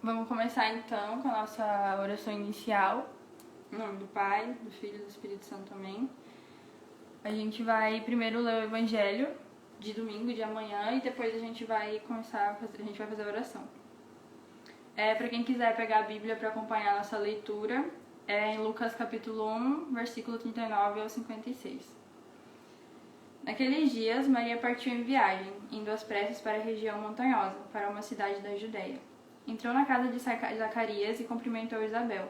Vamos começar então com a nossa oração inicial. Em nome do Pai, do Filho e do Espírito Santo, amém. A gente vai primeiro ler o Evangelho de domingo, de amanhã, e depois a gente vai fazer a oração. Para quem quiser pegar a Bíblia para acompanhar a nossa leitura, é em Lucas capítulo 1, versículo 39 ao 56. Naqueles dias, Maria partiu em viagem, indo às pressas para a região montanhosa, para uma cidade da Judéia. Entrou na casa de Zacarias e cumprimentou Isabel.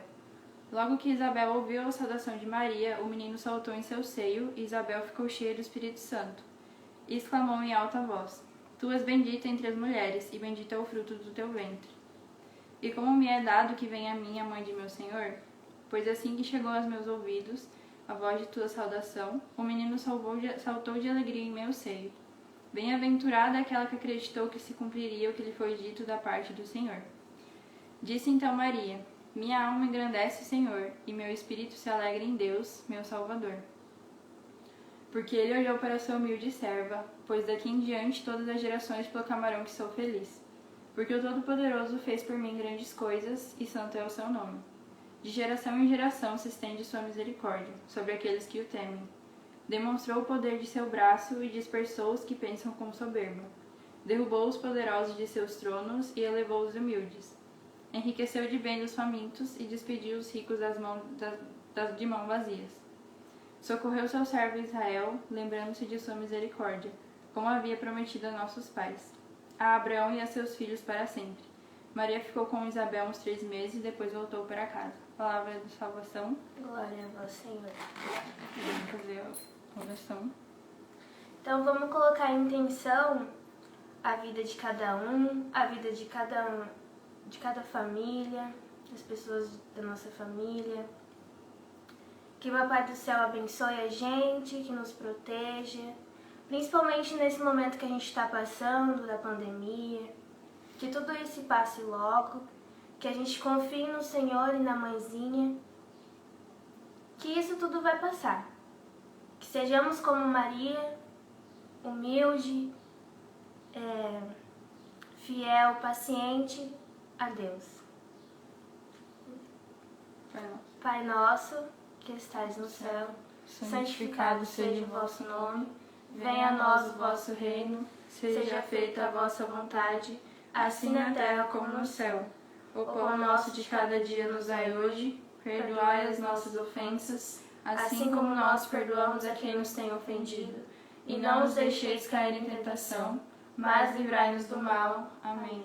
Logo que Isabel ouviu a saudação de Maria, o menino saltou em seu seio e Isabel ficou cheia do Espírito Santo. E exclamou em alta voz: Tu és bendita entre as mulheres, e bendito é o fruto do teu ventre. E como me é dado que venha a mim a mãe de meu Senhor? Pois assim que chegou aos meus ouvidos a voz de tua saudação, o menino saltou de alegria em meu seio. Bem-aventurada aquela que acreditou que se cumpriria o que lhe foi dito da parte do Senhor. Disse então Maria: Minha alma engrandece o Senhor, e meu espírito se alegra em Deus, meu Salvador. Porque ele olhou para sua humilde serva, pois daqui em diante todas as gerações proclamarão que sou feliz. Porque o Todo-Poderoso fez por mim grandes coisas, e santo é o seu nome. De geração em geração se estende sua misericórdia sobre aqueles que o temem. Demonstrou o poder de seu braço e dispersou os que pensam com soberba. Derrubou os poderosos de seus tronos e elevou os humildes. Enriqueceu de bem os famintos e despediu os ricos de mãos vazias. Socorreu seu servo Israel, lembrando-se de sua misericórdia, como havia prometido a nossos pais, a Abraão e a seus filhos para sempre. Maria ficou com Isabel uns 3 meses e depois voltou para casa. Palavra de salvação. Glória a vós, Senhor. Vamos fazer a oração. Então vamos colocar em intenção a vida de cada um, a vida de cada família, as pessoas da nossa família. Que o Papai do Céu abençoe a gente, que nos proteja, principalmente nesse momento que a gente está passando, da pandemia. Que tudo isso passe logo, que a gente confie no Senhor e na Mãezinha, que isso tudo vai passar. Que sejamos como Maria, humilde, fiel, paciente a Deus. Pai nosso, que estais no céu, santificado seja o vosso nome, venha a nós o vosso reino, seja feita a vossa vontade, assim na terra como no céu. O pão nosso de cada dia nos dai hoje, perdoai as nossas ofensas, assim como nós perdoamos a quem nos tem ofendido. E não nos deixeis cair em tentação, mas livrai-nos do mal. Amém.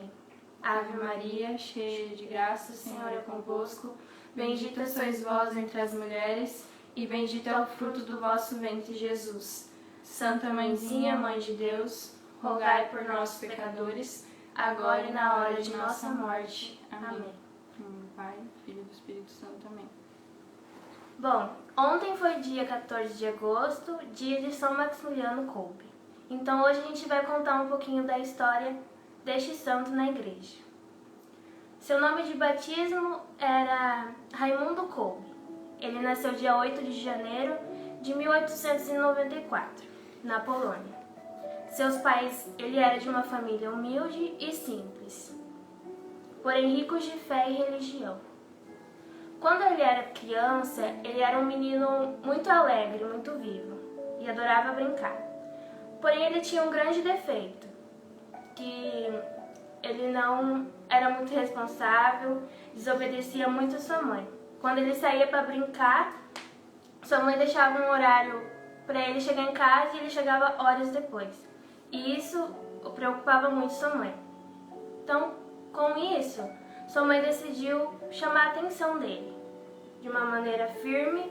Ave Maria, cheia de graça, o Senhor é convosco. Bendita sois vós entre as mulheres, e bendito é o fruto do vosso ventre, Jesus. Santa Mãezinha, Mãe de Deus, rogai por nós, pecadores, agora e na hora de nossa morte. Amém. Em nome do Pai, do Filho e do Espírito Santo. Amém. Bom, ontem foi dia 14 de agosto, dia de São Maximiliano Kolbe. Então hoje a gente vai contar um pouquinho da história deste santo na igreja. Seu nome de batismo era Raimundo Kolbe. Ele nasceu dia 8 de janeiro de 1894, na Polônia. Seus pais, ele era de uma família humilde e simples, porém ricos de fé e religião. Quando ele era criança, ele era um menino muito alegre, muito vivo, e adorava brincar. Porém, ele tinha um grande defeito, que ele não era muito responsável, desobedecia muito a sua mãe. Quando ele saía para brincar, sua mãe deixava um horário para ele chegar em casa e ele chegava horas depois. E isso o preocupava muito sua mãe. Então, com isso, sua mãe decidiu chamar a atenção dele, de uma maneira firme,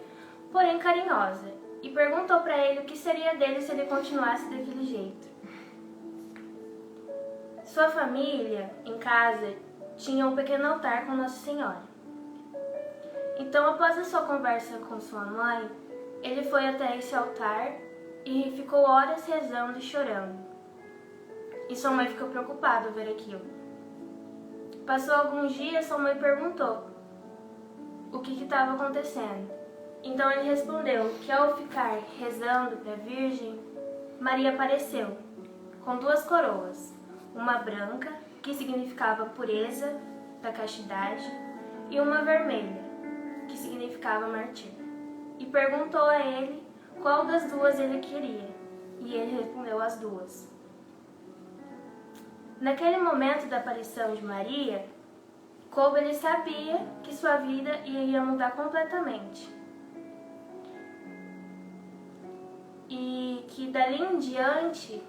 porém carinhosa, e perguntou para ele o que seria dele se ele continuasse daquele jeito. Sua família, em casa, tinha um pequeno altar com Nossa Senhora. Então, após a sua conversa com sua mãe, ele foi até esse altar e ficou horas rezando e chorando. E sua mãe ficou preocupada ao ver aquilo. Passou alguns dias, sua mãe perguntou o que estava acontecendo. Então ele respondeu que ao ficar rezando para a Virgem, Maria apareceu com 2 coroas, uma branca, que significava pureza, da castidade, e uma vermelha, que significava martírio. E perguntou a ele qual das duas ele queria, e ele respondeu as duas. Naquele momento da aparição de Maria, Kolbe ele sabia que sua vida iria mudar completamente. E que dali em diante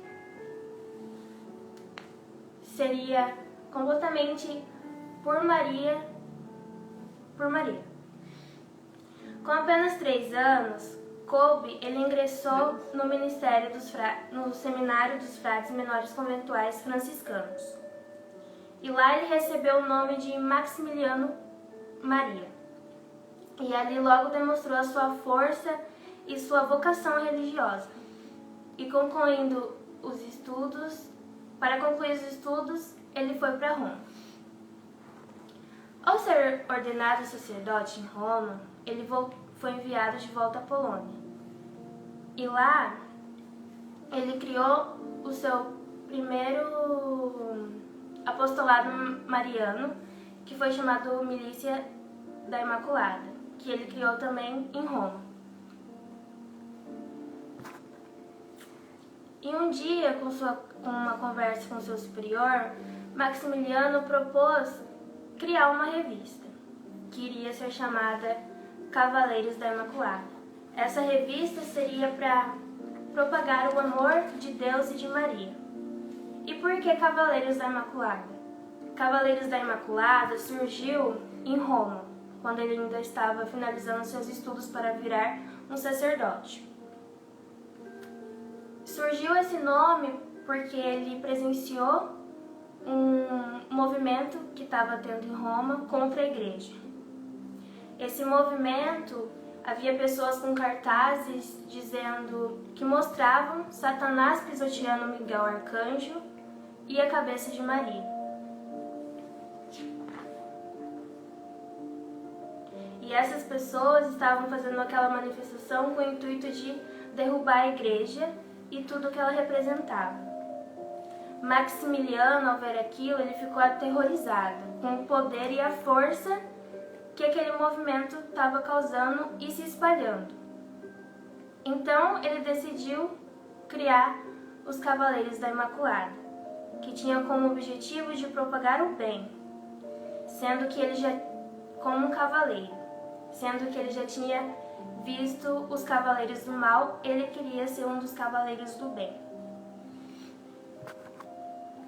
seria completamente por Maria. Com apenas 3 anos, Kolbe ele ingressou no ministério no seminário dos frades menores conventuais franciscanos. E lá ele recebeu o nome de Maximiliano Maria. E ali logo demonstrou a sua força e sua vocação religiosa. E para concluir os estudos, ele foi para Roma. Ao ser ordenado sacerdote em Roma, ele foi enviado de volta à Polônia. E lá, ele criou o seu primeiro apostolado mariano, que foi chamado Milícia da Imaculada, que ele criou também em Roma. E um dia, com uma conversa com seu superior, Maximiliano propôs criar uma revista, que iria ser chamada Cavaleiros da Imaculada. Essa revista seria para propagar o amor de Deus e de Maria. E por que Cavaleiros da Imaculada? Cavaleiros da Imaculada surgiu em Roma, quando ele ainda estava finalizando seus estudos para virar um sacerdote. Surgiu esse nome porque ele presenciou um movimento que estava tendo em Roma contra a igreja. Esse movimento, havia pessoas com cartazes que mostravam Satanás pisoteando Miguel Arcanjo e a cabeça de Maria. E essas pessoas estavam fazendo aquela manifestação com o intuito de derrubar a igreja e tudo que ela representava. Maximiliano, ao ver aquilo, ele ficou aterrorizado com o poder e a força que aquele movimento estava causando e se espalhando. Então, ele decidiu criar os Cavaleiros da Imaculada, que tinham como objetivo de propagar o bem, sendo que ele já tinha visto os Cavaleiros do Mal, ele queria ser um dos Cavaleiros do Bem.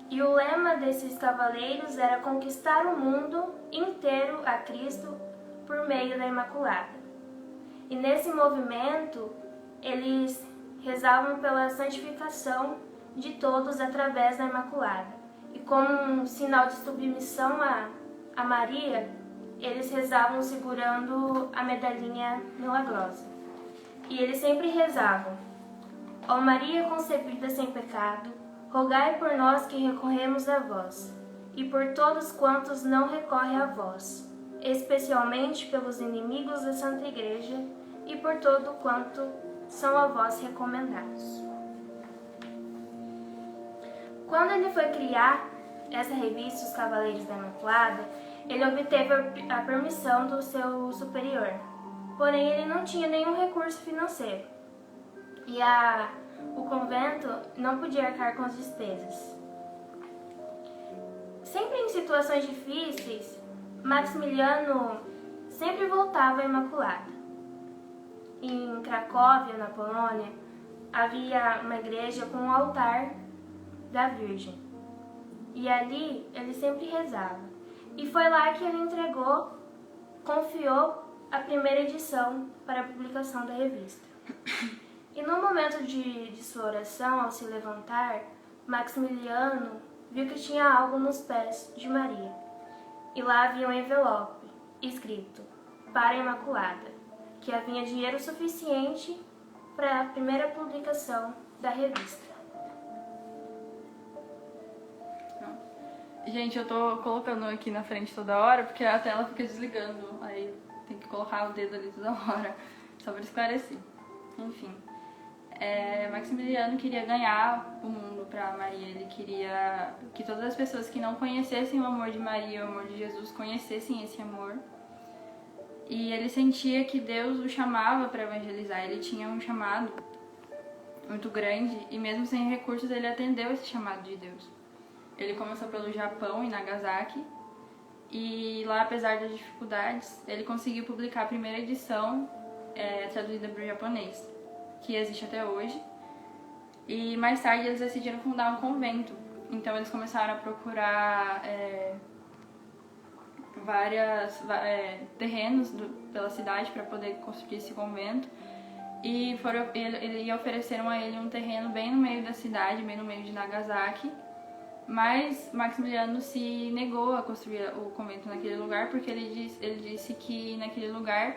E o lema desses cavaleiros era conquistar o mundo inteiro a Cristo por meio da Imaculada. E nesse movimento, eles rezavam pela santificação de todos através da Imaculada. E como um sinal de submissão a Maria, eles rezavam segurando a medalhinha milagrosa. E eles sempre rezavam: Ó Maria concebida sem pecado, rogai por nós que recorremos a vós, e por todos quantos não recorrem a vós, especialmente pelos inimigos da Santa Igreja, e por todo quanto são a vós recomendados. Quando ele foi criar essa revista, Os Cavaleiros da Imaculada, ele obteve a permissão do seu superior, porém ele não tinha nenhum recurso financeiro, e o convento não podia arcar com as despesas. Sempre em situações difíceis, Maximiliano sempre voltava à Imaculada. Em Cracóvia, na Polônia, havia uma igreja com um altar da Virgem. E ali ele sempre rezava. E foi lá que ele confiou a primeira edição para a publicação da revista. E no momento de sua oração, ao se levantar, Maximiliano viu que tinha algo nos pés de Maria. E lá havia um envelope escrito para a Imaculada, que havia dinheiro suficiente para a primeira publicação da revista. Gente, eu tô colocando aqui na frente toda hora porque a tela fica desligando, aí tem que colocar o dedo ali toda hora, só para esclarecer. Enfim. Maximiliano queria ganhar o mundo para Maria. Ele queria que todas as pessoas que não conhecessem o amor de Maria, o amor de Jesus, conhecessem esse amor. E ele sentia que Deus o chamava para evangelizar. Ele tinha um chamado muito grande e mesmo sem recursos ele atendeu esse chamado de Deus. Ele começou pelo Japão, em Nagasaki, e lá, apesar das dificuldades, ele conseguiu publicar a primeira edição traduzida para o japonês, que existe até hoje. E mais tarde eles decidiram fundar um convento. Então eles começaram a procurar terrenos pela cidade para poder construir esse convento. E ofereceram a ele um terreno bem no meio da cidade, bem no meio de Nagasaki. Mas Maximiliano se negou a construir o convento naquele lugar porque ele disse que naquele lugar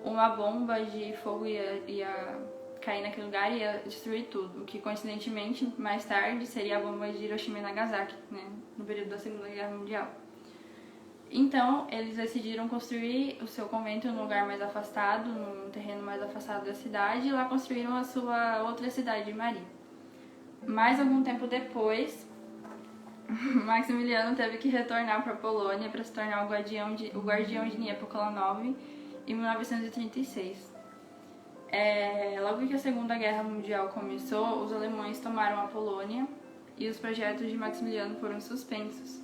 uma bomba de fogo ia cair naquele lugar e ia destruir tudo, o que coincidentemente mais tarde seria a bomba de Hiroshima e Nagasaki, né, no período da Segunda Guerra Mundial. Então eles decidiram construir o seu convento num lugar mais afastado, num terreno mais afastado da cidade, e lá construíram a sua outra cidade de Maria. Mais algum tempo depois, Maximiliano teve que retornar para a Polônia para se tornar o guardião de Niepokalanów em 1936. Logo que a Segunda Guerra Mundial começou, os alemães tomaram a Polônia e os projetos de Maximiliano foram suspensos.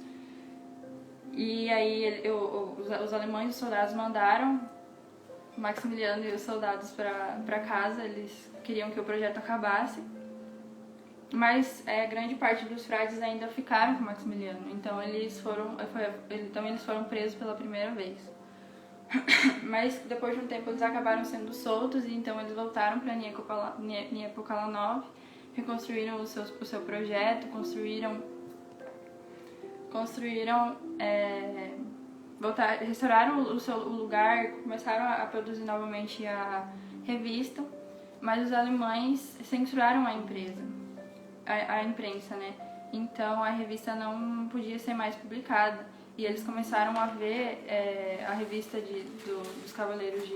E aí os alemães e os soldados mandaram Maximiliano e os soldados para casa. Ele queriam que o projeto acabasse. Mas grande parte dos frades ainda ficaram com Maximiliano, então eles foram presos pela primeira vez. Mas depois de um tempo eles acabaram sendo soltos e então eles voltaram para Niepokalanów, reconstruíram o seu projeto, restauraram o lugar, começaram a produzir novamente a revista, mas os alemães censuraram a imprensa, né? Então a revista não podia ser mais publicada e eles começaram a ver a revista dos Cavaleiros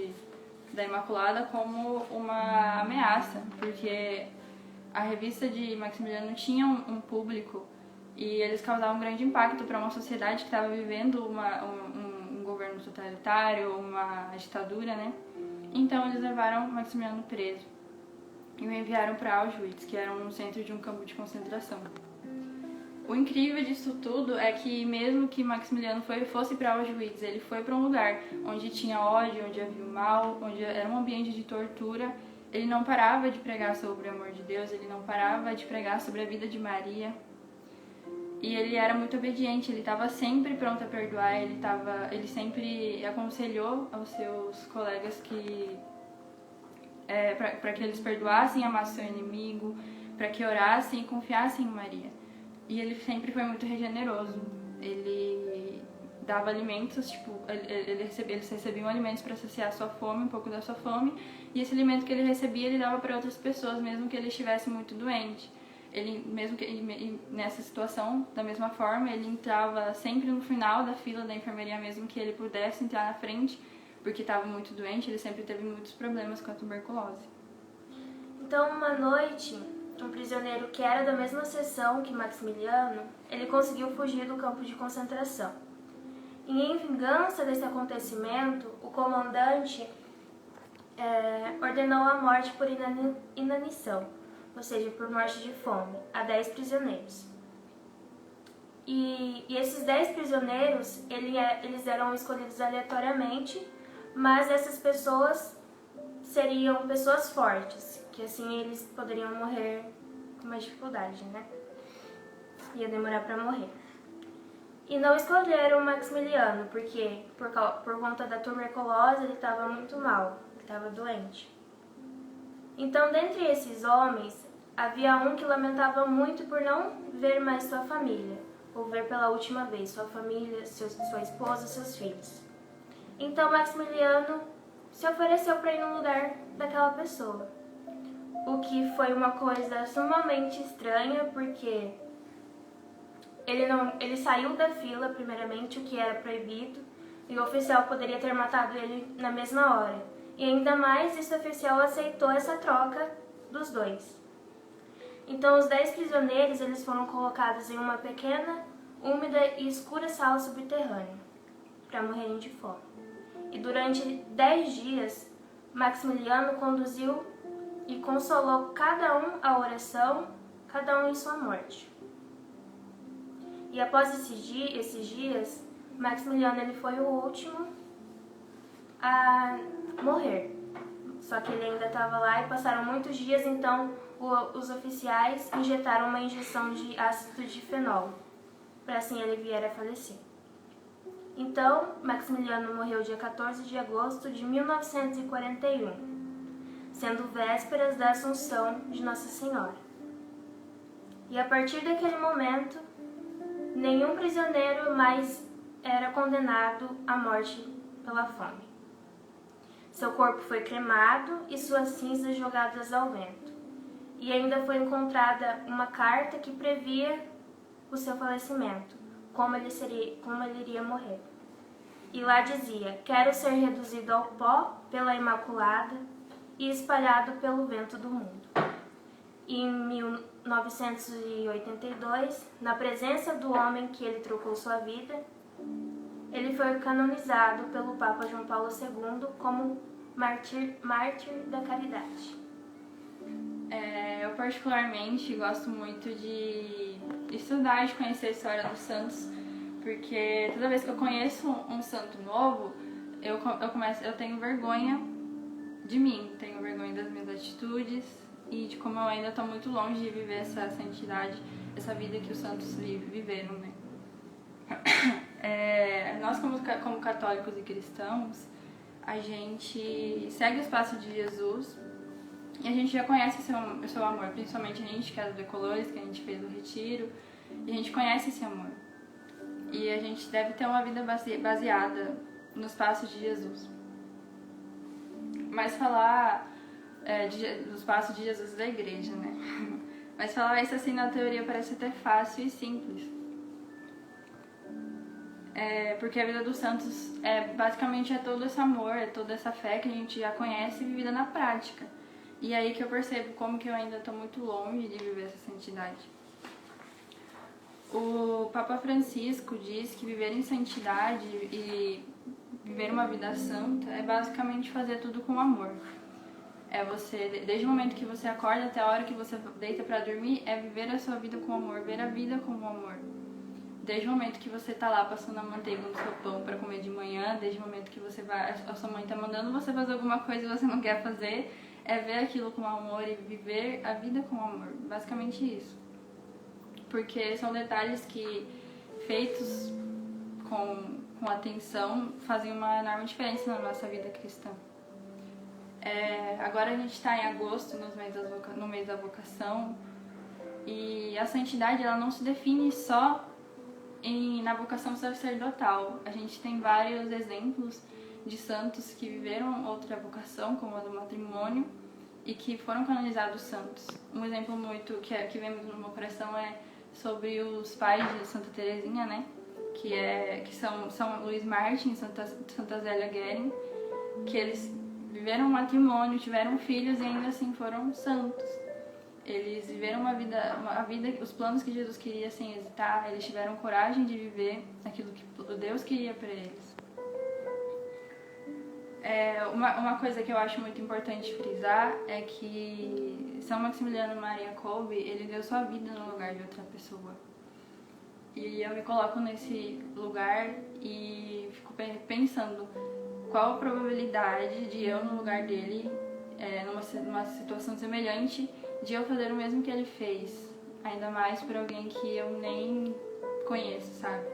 da Imaculada como uma ameaça, porque a revista de Maximiliano tinha um público e eles causavam um grande impacto para uma sociedade que estava vivendo um governo totalitário, uma ditadura, né? Então eles levaram Maximiliano preso e o enviaram para Auschwitz, que era um centro de um campo de concentração. O incrível disso tudo é que mesmo que Maximiliano fosse para Auschwitz, ele foi para um lugar onde tinha ódio, onde havia o mal, onde era um ambiente de tortura. Ele não parava de pregar sobre o amor de Deus, ele não parava de pregar sobre a vida de Maria. E ele era muito obediente, ele estava sempre pronto a perdoar, ele sempre aconselhou aos seus colegas para que eles perdoassem e amassem seu inimigo, para que orassem e confiassem em Maria. E ele sempre foi muito generoso. Ele dava alimentos, eles recebiam alimentos para saciar sua fome, um pouco da sua fome, e esse alimento que ele recebia ele dava para outras pessoas, mesmo que ele estivesse muito doente. Nessa situação, da mesma forma, ele entrava sempre no final da fila da enfermaria, mesmo que ele pudesse entrar na frente, porque estava muito doente. Ele sempre teve muitos problemas com a tuberculose. Então, uma noite, um prisioneiro que era da mesma seção que Maximiliano, ele conseguiu fugir do campo de concentração. E em vingança desse acontecimento, o comandante ordenou a morte por inanição, ou seja, por morte de fome, a 10 prisioneiros. E esses 10 prisioneiros, eles eram escolhidos aleatoriamente, mas essas pessoas seriam pessoas fortes, que assim eles poderiam morrer com mais dificuldade, né? Ia demorar para morrer. E não escolheram o Maximiliano, porque por conta da tuberculose ele estava muito mal, ele estava doente. Então, dentre esses homens, havia um que lamentava muito por não ver mais sua família, ou ver pela última vez sua família, sua esposa, seus filhos. Então, Maximiliano se ofereceu para ir no lugar daquela pessoa, o que foi uma coisa sumamente estranha, porque ele saiu da fila, primeiramente, o que era proibido, e o oficial poderia ter matado ele na mesma hora. E ainda mais, esse oficial aceitou essa troca dos dois. Então os 10 prisioneiros eles foram colocados em uma pequena, úmida e escura sala subterrânea para morrerem de fome. E durante 10 dias, Maximiliano conduziu e consolou cada um a oração, cada um em sua morte. E após esses dias, Maximiliano ele foi o último a morrer. Só que ele ainda estava lá e passaram muitos dias, então os oficiais injetaram uma injeção de ácido de fenol, para assim ele vier a falecer. Então, Maximiliano morreu dia 14 de agosto de 1941, sendo vésperas da Assunção de Nossa Senhora. E a partir daquele momento, nenhum prisioneiro mais era condenado à morte pela fome. Seu corpo foi cremado e suas cinzas jogadas ao vento. E ainda foi encontrada uma carta que previa o seu falecimento, como ele iria morrer. E lá dizia: quero ser reduzido ao pó pela Imaculada e espalhado pelo vento do mundo. E em 1982, na presença do homem que ele trocou sua vida, ele foi canonizado pelo Papa João Paulo II como mártir da caridade. Eu particularmente gosto muito de estudar, de conhecer a história dos santos, porque toda vez que eu conheço um santo novo, eu tenho vergonha de mim, tenho vergonha das minhas atitudes e de como eu ainda estou muito longe de viver essa santidade, essa vida que os santos viveram, né? Nós como católicos e cristãos, a gente segue os passos de Jesus e a gente já conhece o seu amor, principalmente a gente que é do Decolores, que a gente fez o retiro, e a gente conhece esse amor. E a gente deve ter uma vida baseada nos passos de Jesus. Mas falar dos passos de Jesus da igreja, né? Mas falar isso assim na teoria parece até fácil e simples. Porque a vida dos santos basicamente é todo esse amor, é toda essa fé que a gente já conhece vivida na prática. E é aí que eu percebo como que eu ainda estou muito longe de viver essa santidade. O Papa Francisco diz que viver em santidade e viver uma vida santa é basicamente fazer tudo com amor. Você, desde o momento que você acorda até a hora que você deita para dormir, viver a sua vida com amor, ver a vida com amor. Desde o momento que você tá lá passando a manteiga no seu pão para comer de manhã, desde o momento que a sua mãe tá mandando você fazer alguma coisa e você não quer fazer, ver aquilo com amor e viver a vida com amor. Basicamente isso. Porque são detalhes que, feitos com atenção, fazem uma enorme diferença na nossa vida cristã. Agora a gente está em agosto, no mês da vocação, e a santidade ela não se define só na vocação sacerdotal. A gente tem vários exemplos de santos que viveram outra vocação, como a do matrimônio, e que foram canonizados santos. Um exemplo muito que vem no meu coração é sobre os pais de Santa Teresinha, né? Que são São Luís Martin e Santa Zélia Guerin, que eles viveram um matrimônio, tiveram filhos e ainda assim foram santos. Eles viveram uma vida, os planos que Jesus queria sem hesitar, eles tiveram coragem de viver aquilo que Deus queria para eles. Uma coisa que eu acho muito importante frisar é que São Maximiliano Maria Kolbe, ele deu sua vida no lugar de outra pessoa. E eu me coloco nesse lugar e fico pensando qual a probabilidade de eu, no lugar dele, numa situação semelhante, de eu fazer o mesmo que ele fez, ainda mais por alguém que eu nem conheço, sabe?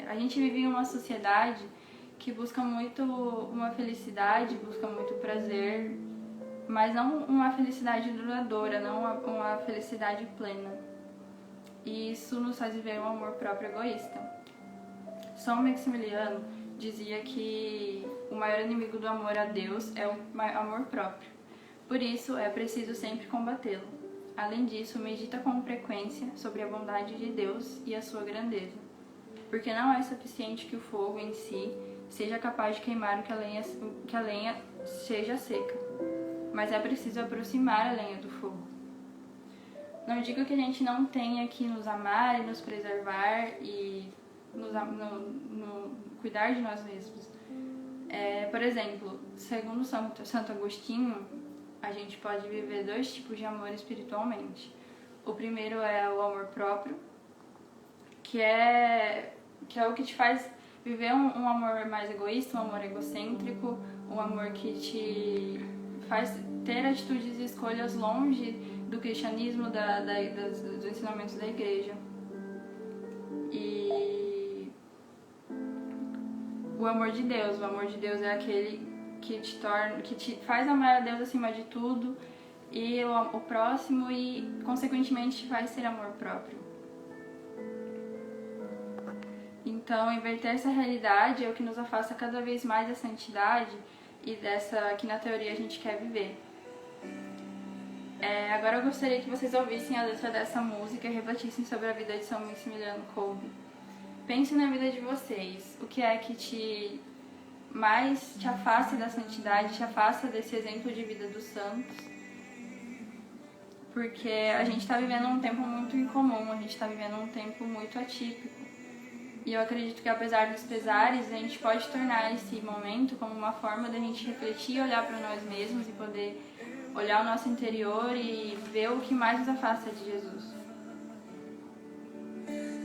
A gente vive em uma sociedade que busca muito uma felicidade, busca muito prazer, mas não uma felicidade duradoura, não uma felicidade plena. E isso nos faz viver um amor próprio egoísta. São Maximiliano dizia que o maior inimigo do amor a Deus é o amor próprio. Por isso, é preciso sempre combatê-lo. Além disso, medita com frequência sobre a bondade de Deus e a sua grandeza, porque não é suficiente que o fogo em si seja capaz de queimar o que a lenha seja seca. mas é preciso aproximar a lenha do fogo. Não digo que a gente não tenha que nos amar e nos preservar e cuidar de nós mesmos. Por exemplo, segundo Santo Agostinho, a gente pode viver 2 tipos de amor espiritualmente. O primeiro é o amor próprio, que é o que te faz viver um amor mais egoísta, um amor egocêntrico, um amor que te faz ter atitudes e escolhas longe do cristianismo, dos ensinamentos da igreja. E o amor de Deus é aquele que te faz amar a Deus acima de tudo e o próximo e, consequentemente, te faz ter amor próprio. Então, inverter essa realidade é o que nos afasta cada vez mais da santidade e dessa que na teoria a gente quer viver. Agora eu gostaria que vocês ouvissem a letra dessa música e refletissem sobre a vida de São Maximiliano Kolbe. Pense na vida de vocês. O que é que mais te afasta da santidade, te afasta desse exemplo de vida dos santos? Porque a gente está vivendo um tempo muito incomum, a gente está vivendo um tempo muito atípico. E eu acredito que, apesar dos pesares, a gente pode tornar esse momento como uma forma da gente refletir e olhar para nós mesmos e poder olhar o nosso interior e ver o que mais nos afasta de Jesus.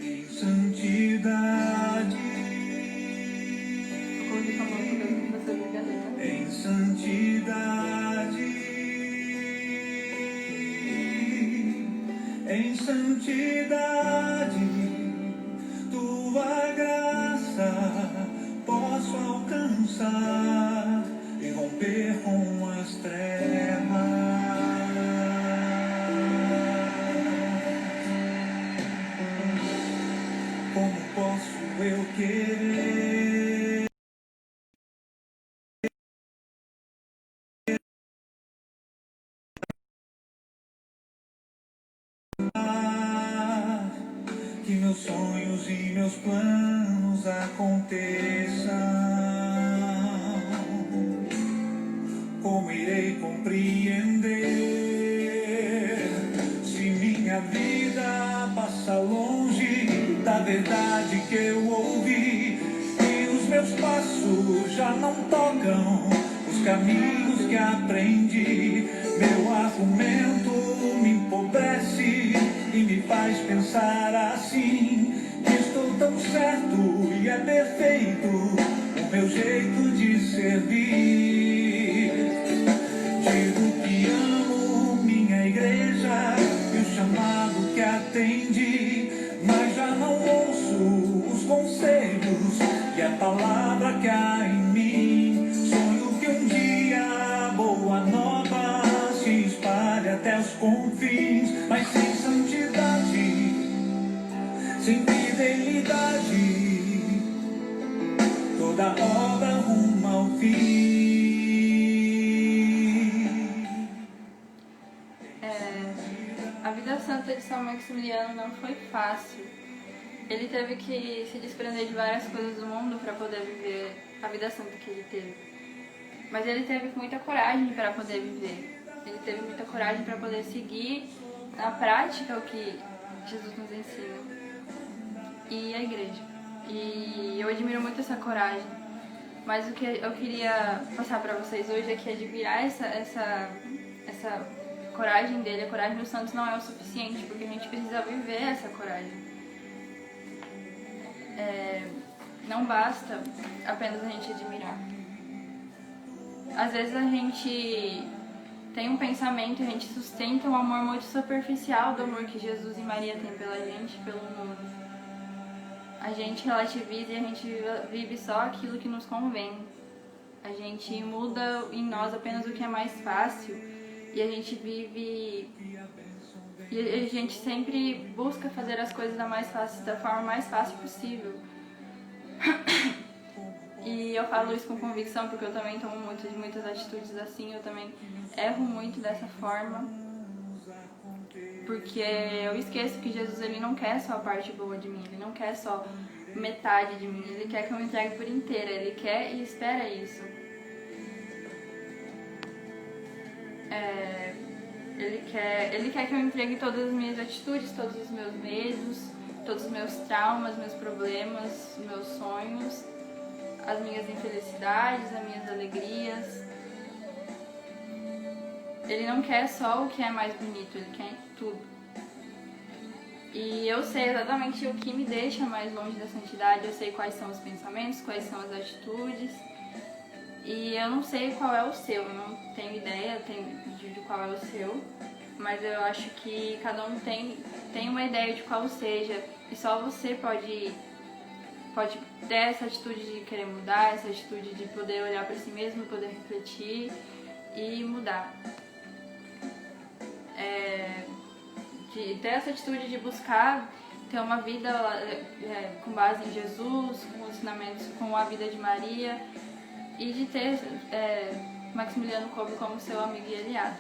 Em santidade, em santidade, em santidade, tua graça posso alcançar e romper com as trevas. Como posso eu querer que meus sonhos e meus planos aconteçam? Como irei compreender se minha vida passa longe da verdade que eu ouvi e os meus passos já não tocam os caminhos que aprendi? Meu argumento me empobrece e me faz pensar assim, que estou tão certo e é perfeito o meu jeito de servir. Digo que amo minha igreja e o chamado que atendi, mas já não ouço os conselhos e a palavra que há em mim. Sonho que um dia a boa nova se espalhe até os confins, mas sem santidade, sem fidelidade, toda obra ruma ao fim. A vida santa de São Maximiliano não foi fácil. Ele teve que se desprender de várias coisas do mundo para poder viver a vida santa que ele teve. Mas ele teve muita coragem para poder viver. Ele teve muita coragem para poder seguir na prática o que Jesus nos ensina. E a igreja. E eu admiro muito essa coragem. Mas o que eu queria passar para vocês hoje é que admirar essa coragem dele, a coragem dos santos, não é o suficiente, porque a gente precisa viver essa coragem. Não basta apenas a gente admirar. Às vezes a gente tem um pensamento, a gente sustenta um amor muito superficial do amor que Jesus e Maria têm pela gente, pelo mundo. A gente relativiza e a gente vive só aquilo que nos convém. A gente muda em nós apenas o que é mais fácil e a gente vive... E a gente sempre busca fazer as coisas da forma mais fácil possível. E eu falo isso com convicção porque eu também tomo muitas atitudes assim, eu também erro muito dessa forma. Porque eu esqueço que Jesus, ele não quer só a parte boa de mim, ele não quer só metade de mim, ele quer que eu me entregue por inteira, ele quer e espera isso. Ele quer que eu entregue todas as minhas atitudes, todos os meus medos, todos os meus traumas, meus problemas, meus sonhos, as minhas infelicidades, as minhas alegrias. Ele não quer só o que é mais bonito, ele quer tudo. E eu sei exatamente o que me deixa mais longe da santidade, eu sei quais são os pensamentos, quais são as atitudes. E eu não sei qual é o seu, eu não tenho ideia de qual é o seu, mas eu acho que cada um tem uma ideia de qual seja, e só você pode ter essa atitude de querer mudar, essa atitude de poder olhar para si mesmo, poder refletir e mudar. De ter essa atitude de buscar ter uma vida com base em Jesus, com ensinamentos, com a vida de Maria, e de ter Maximiliano Kolbe como seu amigo e aliado.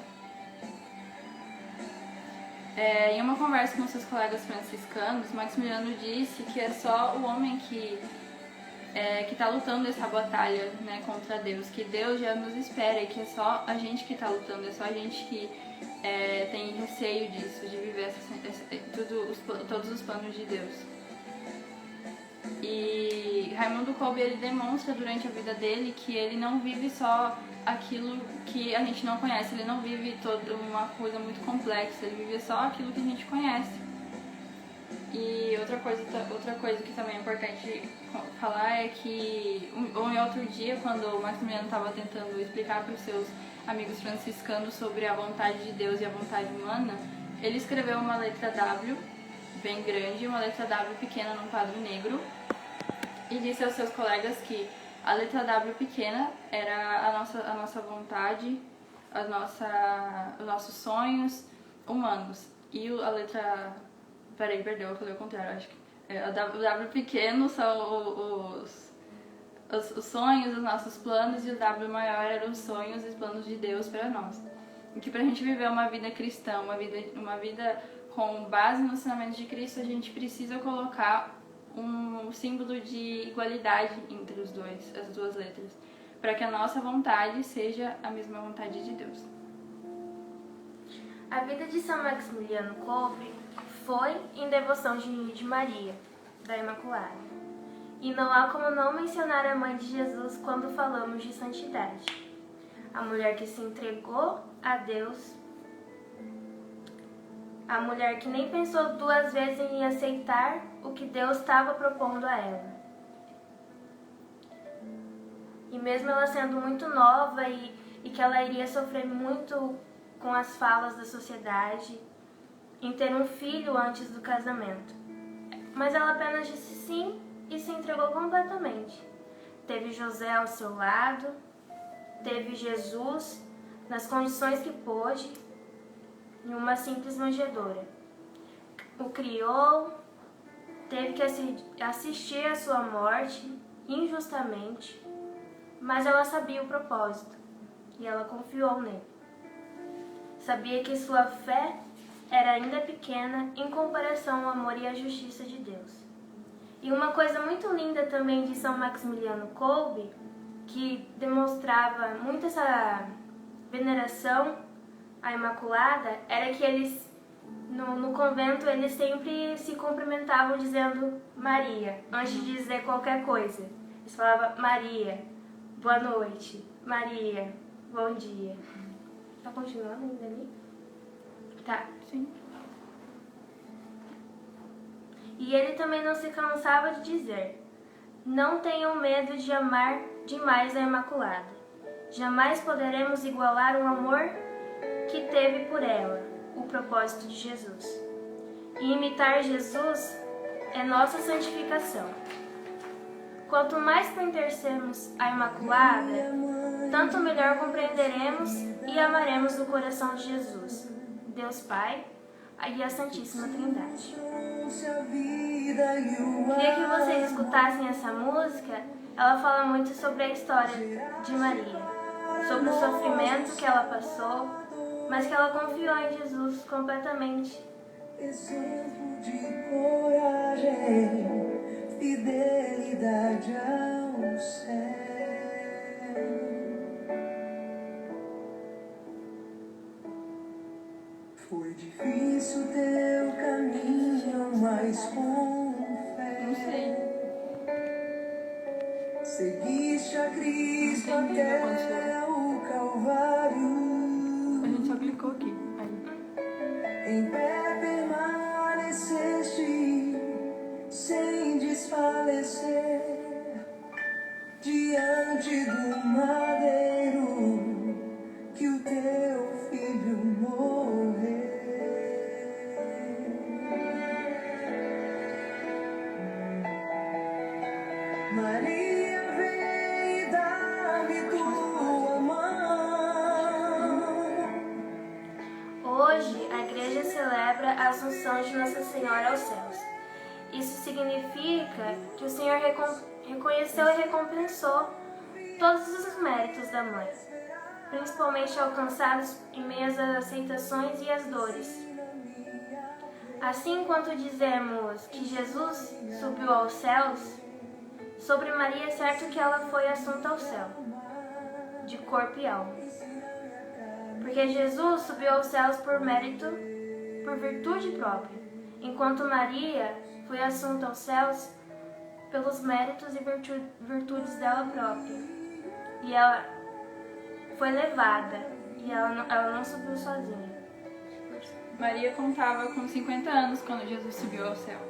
Em uma conversa com seus colegas franciscanos, Maximiliano disse que é só o homem que está lutando essa batalha, né, contra Deus, que Deus já nos espera e que é só a gente que está lutando, é só a gente que tem receio disso, de viver todos os planos de Deus. E Raimundo Kolbe, ele demonstra durante a vida dele que ele não vive só aquilo que a gente não conhece, ele não vive toda uma coisa muito complexa, ele vive só aquilo que a gente conhece. E outra coisa que também é importante falar é que em outro dia, quando o Maximiliano estava tentando explicar para os seus amigos franciscanos sobre a vontade de Deus e a vontade humana, ele escreveu uma letra W bem grande e uma letra W pequena num quadro negro, e disse aos seus colegas que a letra W pequena era a nossa vontade, os nossos sonhos humanos, e a letra... Perdão, eu falei o contrário, acho que... O W pequeno são os sonhos, os nossos planos, e o W maior eram os sonhos e os planos de Deus para nós. E que pra gente viver uma vida cristã, uma vida com base no ensinamento de Cristo, a gente precisa colocar um símbolo de igualdade entre as duas letras, para que a nossa vontade seja a mesma vontade de Deus. A vida de São Maximiliano Kolbe foi em devoção de Maria, da Imaculada. E não há como não mencionar a Mãe de Jesus quando falamos de santidade. A mulher que se entregou a Deus, a mulher que nem pensou duas vezes em aceitar o que Deus estava propondo a ela. E mesmo ela sendo muito nova e que ela iria sofrer muito com as falas da sociedade, em ter um filho antes do casamento. Mas ela apenas disse sim e se entregou completamente. Teve José ao seu lado, teve Jesus nas condições que pôde, em uma simples manjedoura. O criou, teve que assistir à sua morte injustamente, mas ela sabia o propósito e ela confiou nele. Sabia que sua fé era ainda pequena em comparação ao amor e à justiça de Deus. E uma coisa muito linda também de São Maximiliano Kolbe, que demonstrava muito essa veneração à Imaculada, era que eles, no convento, eles sempre se cumprimentavam dizendo Maria, antes de dizer qualquer coisa. Eles falavam Maria, boa noite, Maria, bom dia. Tá continuando ainda ali? Tá. Sim. E ele também não se cansava de dizer: não tenham medo de amar demais a Imaculada. Jamais poderemos igualar o amor que teve por ela, o propósito de Jesus. E imitar Jesus é nossa santificação. Quanto mais conhecermos a Imaculada, tanto melhor compreenderemos e amaremos o coração de Jesus, Deus Pai e a Santíssima Trindade. Queria que vocês escutassem essa música. Ela fala muito sobre a história de Maria, sobre o sofrimento que ela passou, mas que ela confiou em Jesus completamente. Exemplo de coragem, fidelidade ao céu. teu caminho, mas com fé. Não sei. Seguiste a Cristo Não entendi o que até aconteceu. o Calvário. A gente só clicou aqui. Aí. Em pé permaneceste, sem desfalecer, diante do madeiro que o teu filho morreu. Maria, vem e dá-me tua mão. Hoje, a igreja celebra a Assunção de Nossa Senhora aos céus. Isso significa que o Senhor reconheceu e recompensou todos os méritos da mãe, principalmente alcançados em meio às aceitações e às dores. Assim, enquanto dizemos que Jesus subiu aos céus, sobre Maria é certo que ela foi assunta ao céu, de corpo e alma. Porque Jesus subiu aos céus por virtude própria, enquanto Maria foi assunta aos céus pelos méritos e virtudes dela própria. E ela foi levada, e ela não subiu sozinha. Maria contava com 50 anos quando Jesus subiu ao céu.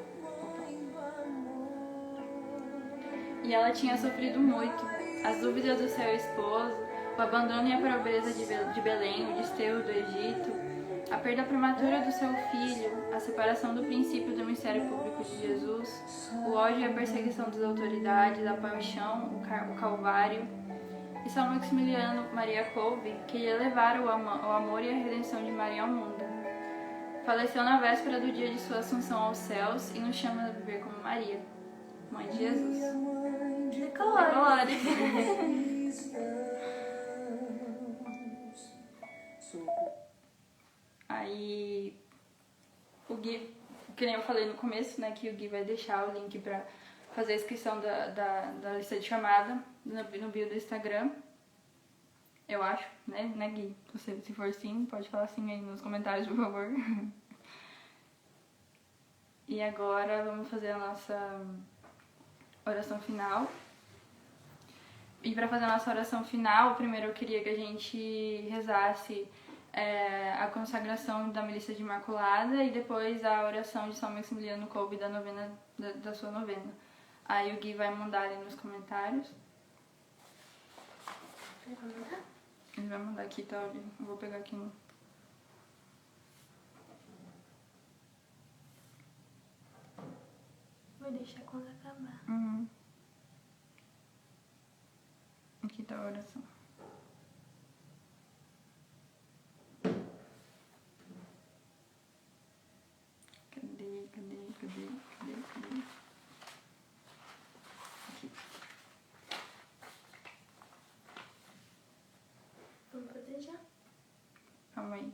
E ela tinha sofrido muito. As dúvidas do seu esposo, o abandono e a pobreza de Belém, o desterro do Egito, a perda prematura do seu filho, a separação do princípio do mistério público de Jesus, o ódio e a perseguição das autoridades, a paixão, o Calvário. E São Maximiliano Maria Kolbe queria levar o amor e a redenção de Maria ao mundo. Faleceu na véspera do dia de sua assunção aos céus e nos chama a viver como Maria, mãe de Jesus. Decolores. Aí, o Gui, que nem eu falei no começo, né, que o Gui vai deixar o link pra fazer a inscrição da lista de chamada no bio do Instagram. Eu acho, né, Gui? Se for sim, pode falar sim aí nos comentários, por favor. E agora vamos fazer a nossa oração final. E para fazer a nossa oração final, primeiro eu queria que a gente rezasse a consagração da Milícia de Imaculada e depois a oração de São Maximiliano Kolbe da novena, da sua novena. Aí o Gui vai mandar ali nos comentários. Ele vai mandar aqui, tá? Eu vou pegar aqui no... Vou deixar quando acabar. Uhum. Aqui tá a oração. Cadê? Aqui. Vamos fazer já? Calma aí.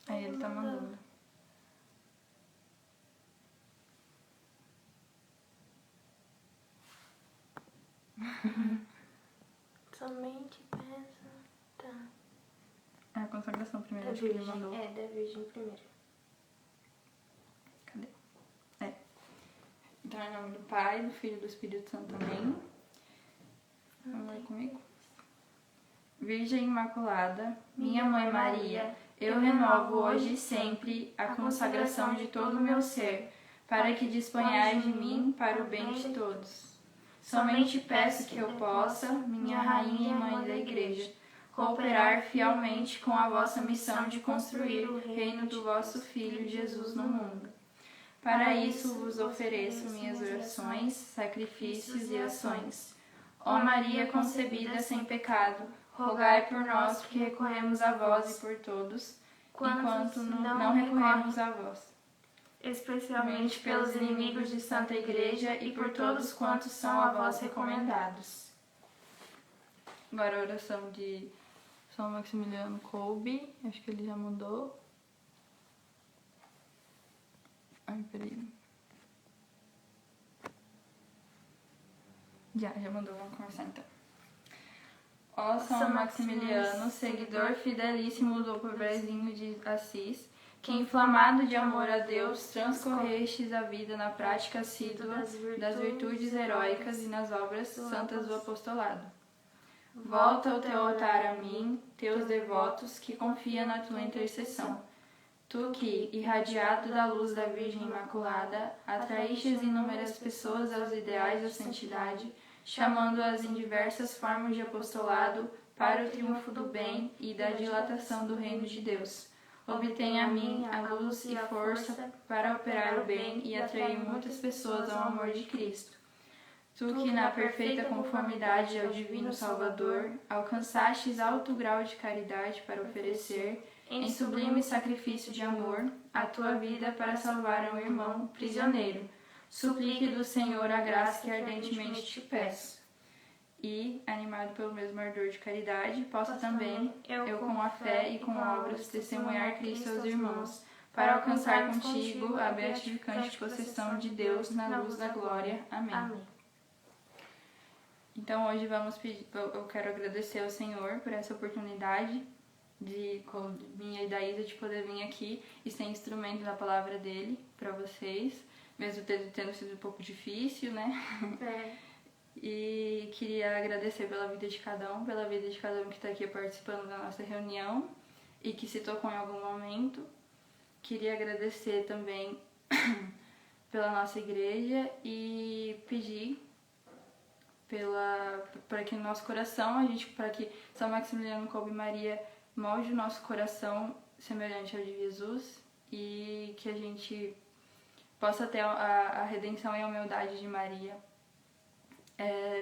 Aí ele tá mandando. Somente peça. Tá. É a consagração primeiro, Da acho que ele Virgem. mandou. É, da Virgem primeiro. Cadê? É. Então, em nome do Pai, do Filho e do Espírito Santo também. Vamos ler comigo? Virgem Imaculada, minha Mãe Maria, eu renovo hoje e sempre a consagração de todo o meu ser, para que disponhais de mim para o bem de todos. Somente peço que eu possa, minha Rainha e Mãe da Igreja, cooperar fielmente com a vossa missão de construir o reino do vosso Filho Jesus no mundo. Para isso vos ofereço minhas orações, sacrifícios e ações. Ó Maria concebida sem pecado, rogai por nós que recorremos a vós e por todos, enquanto não recorremos a vós. Especialmente pelos inimigos de Santa Igreja e por todos quantos são a vós recomendados. Agora a oração de São Maximiliano Kolbe, acho que ele já mandou. Ai, peraí. Já mandou, vamos começar então. Ó São Maximiliano, seguidor fidelíssimo do pobrezinho de Assis, que inflamado de amor a Deus, transcorrestes a vida na prática assídua das virtudes heróicas e nas obras santas do apostolado. Volta o teu altar a mim, teus devotos, que confia na tua intercessão. Tu que, irradiado da luz da Virgem Imaculada, atraístes inúmeras pessoas aos ideais da santidade, chamando-as em diversas formas de apostolado para o triunfo do bem e da dilatação do reino de Deus. Obtenha a mim a luz e força para operar o bem e atrair muitas pessoas ao amor de Cristo. Tu que, na perfeita conformidade ao Divino Salvador, alcançastes alto grau de caridade para oferecer, em sublime sacrifício de amor, a tua vida para salvar um irmão prisioneiro, suplique do Senhor a graça que ardentemente te peço. E, animado pelo mesmo ardor de caridade, possa também, eu com a fé e com obras, testemunhar Cristo aos irmãos, para alcançar contigo a beatificante possessão de Deus na luz da glória. Amém. Então hoje eu quero agradecer ao Senhor por essa oportunidade de minha e da Isa de poder vir aqui e ser instrumento da palavra dele para vocês, mesmo tendo sido um pouco difícil, né? E queria agradecer pela vida de cada um que está aqui participando da nossa reunião e que se tocou em algum momento. Queria agradecer também pela nossa igreja e pedir para que no nosso coração, para que São Maximiliano Kolbe Maria molde o nosso coração semelhante ao de Jesus e que a gente possa ter a redenção e a humildade de Maria.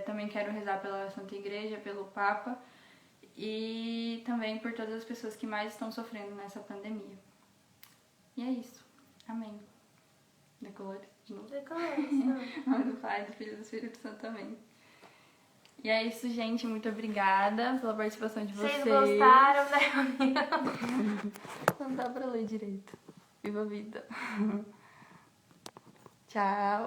Também quero rezar pela Santa Igreja, pelo Papa e também por todas as pessoas que mais estão sofrendo nessa pandemia. E é isso. Amém. Decolores de novo. Decolores. Em nome do Pai, do Filho e do Espírito Santo também. E é isso, gente. Muito obrigada pela participação de vocês. Vocês gostaram da reunião? Não dá pra ler direito. Viva a vida. Tchau.